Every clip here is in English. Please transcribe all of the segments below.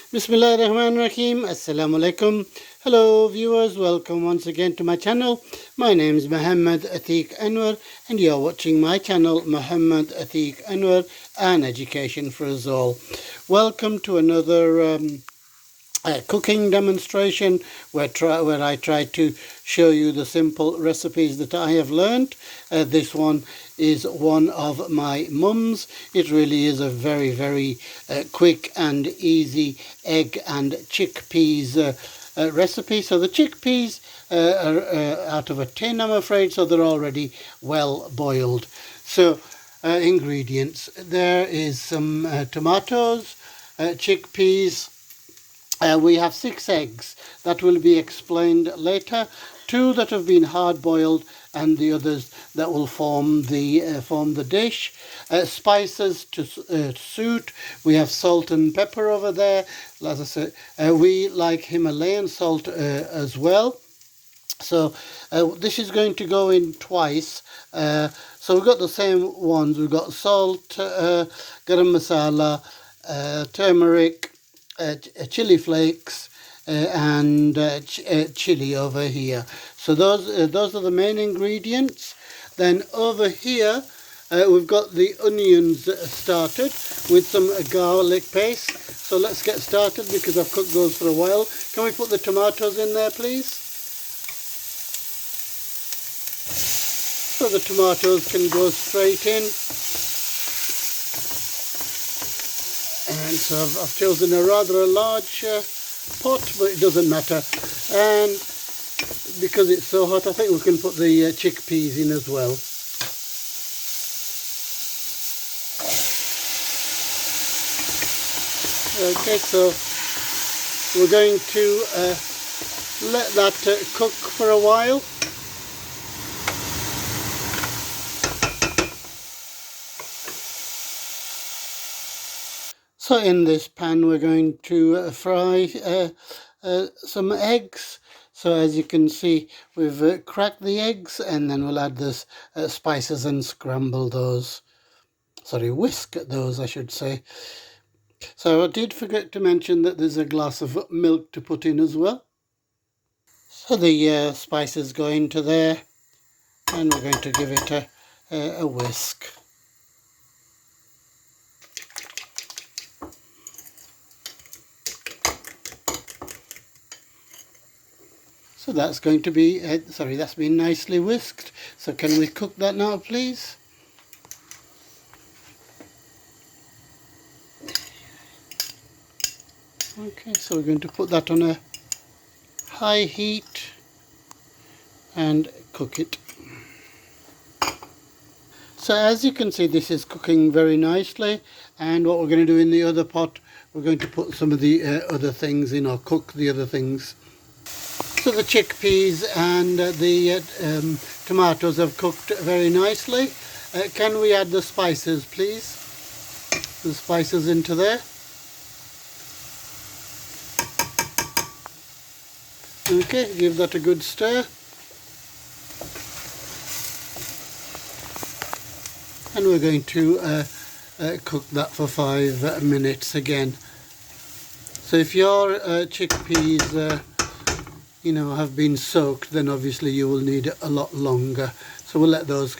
Bismillahirrahmanirrahim. Assalamu alaikum. Hello viewers, welcome once again to my channel. My name is Muhammad Atiq Anwar and you're watching my channel Muhammad Atiq Anwar and Education for Us All. Welcome to another cooking demonstration where I try to show you the simple recipes that I have learned. This one is one of my mum's. It really is a very quick and easy egg and chickpeas recipe. So the chickpeas are out of a tin, I'm afraid, so they're already well boiled. So ingredients: there is some tomatoes, chickpeas. We have 6 eggs that will be explained later, 2 that have been hard boiled and the others that will form the dish. Spices to suit. We have salt and pepper over there. As I said, we like Himalayan salt as well. So this is going to go in twice. So we've got the same ones. We've got salt, garam masala, turmeric, chili flakes, and chili over here. So those are the main ingredients. Then over here we've got the onions started with some garlic paste. So let's get started because I've cooked those for a while. Can we put the tomatoes in there, please? So the tomatoes can go straight in. And so I've chosen a rather large pot, but it doesn't matter. And because it's so hot, I think we can put the chickpeas in as well. Okay, so we're going to let that cook for a while. So in this pan we're going to fry some eggs. So as you can see, we've cracked the eggs and then we'll add the spices and scramble those. Sorry, whisk those I should say. So I did forget to mention that there's a glass of milk to put in as well. So the spices go into there and we're going to give it a whisk. So that's going to be, that's been nicely whisked. So can we cook that now, please? Okay, so we're going to put that on a high heat and cook it. So as you can see, this is cooking very nicely, and what we're going to do in the other pot, we're going to put some of the other things in, or cook the other things. So the chickpeas and the tomatoes have cooked very nicely. Can we add the spices, please? The spices into there. Okay, give that a good stir. And we're going to cook that for 5 minutes again. So if your chickpeas have been soaked, then obviously you will need a lot longer. So we'll let those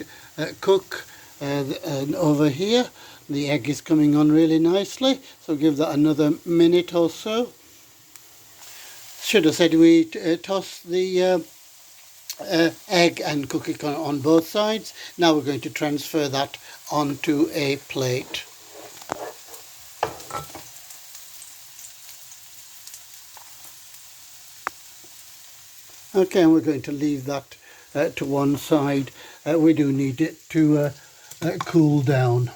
cook. And over here the egg is coming on really nicely, so give that another minute or so. Should have said we toss the egg and cook it on both sides. Now we're going to transfer that onto a plate. Okay, and we're going to leave that to one side. We do need it to cool down.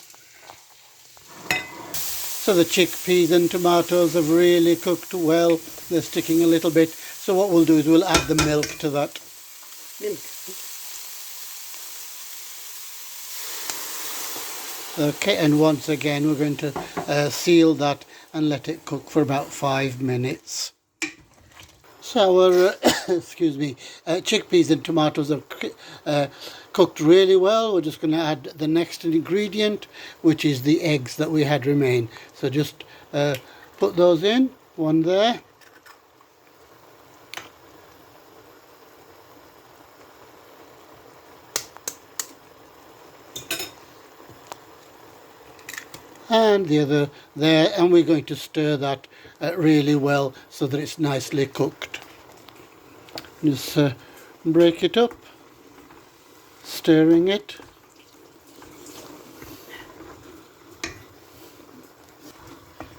So the chickpeas and tomatoes have really cooked well. They're sticking a little bit. So what we'll do is we'll add the milk to that. Okay, and once again we're going to seal that and let it cook for about 5 minutes. So our excuse me, chickpeas and tomatoes have cooked really well. We're just going to add the next ingredient, which is the eggs that we had remain. So just put those in. one there. And the other there, and we're going to stir that really well so that it's nicely cooked. Just break it up, stirring it.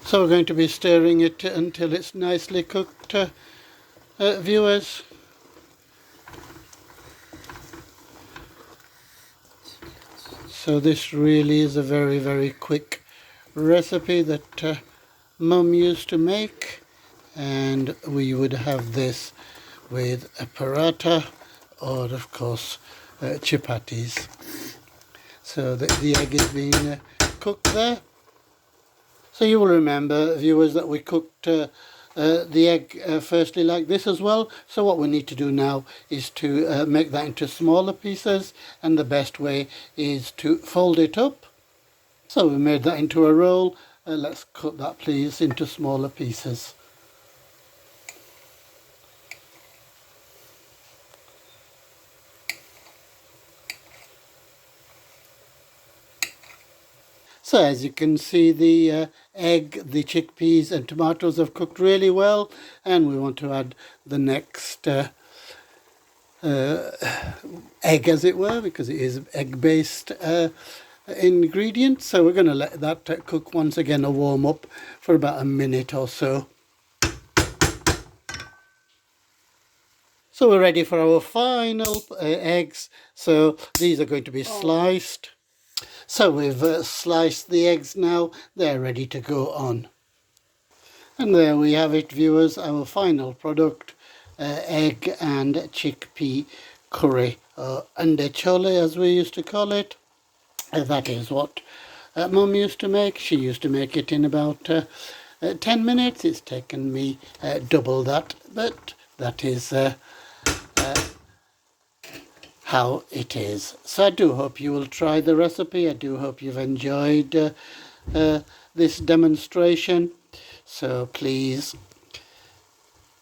So we're going to be stirring it until it's nicely cooked, viewers. So this really is a very, very quick recipe that Mum used to make, and we would have this with a paratha or of course chapatis. So the egg is being cooked there. So you will remember, viewers, that we cooked the egg firstly like this as well. So what we need to do now is to make that into smaller pieces, and the best way is to fold it up. So we made that into a roll. Let's cut that please into smaller pieces. So as you can see, the egg, the chickpeas and tomatoes have cooked really well, and we want to add the next egg, as it were, because it is egg-based ingredient. So we're going to let that cook once again, or warm up for about a minute or so. So we're ready for our final eggs. So these are going to be sliced. So we've sliced the eggs now. They're ready to go on. And there we have it, viewers, our final product, egg and chickpea curry, or ande chole as we used to call it. That is what Mum used to make. She used to make it in about 10 minutes. It's taken me double that, but that is how it is. So I do hope you will try the recipe. I do hope you've enjoyed this demonstration. So please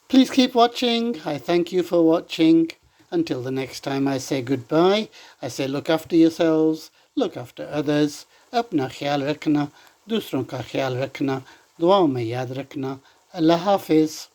keep watching. I thank you for watching. Until the next time I say goodbye, I say look after yourselves, look after others, अपना ख्याल रखना, दूसरों का ख्याल रखना, दुआओं में याद रखना. Allah Hafiz.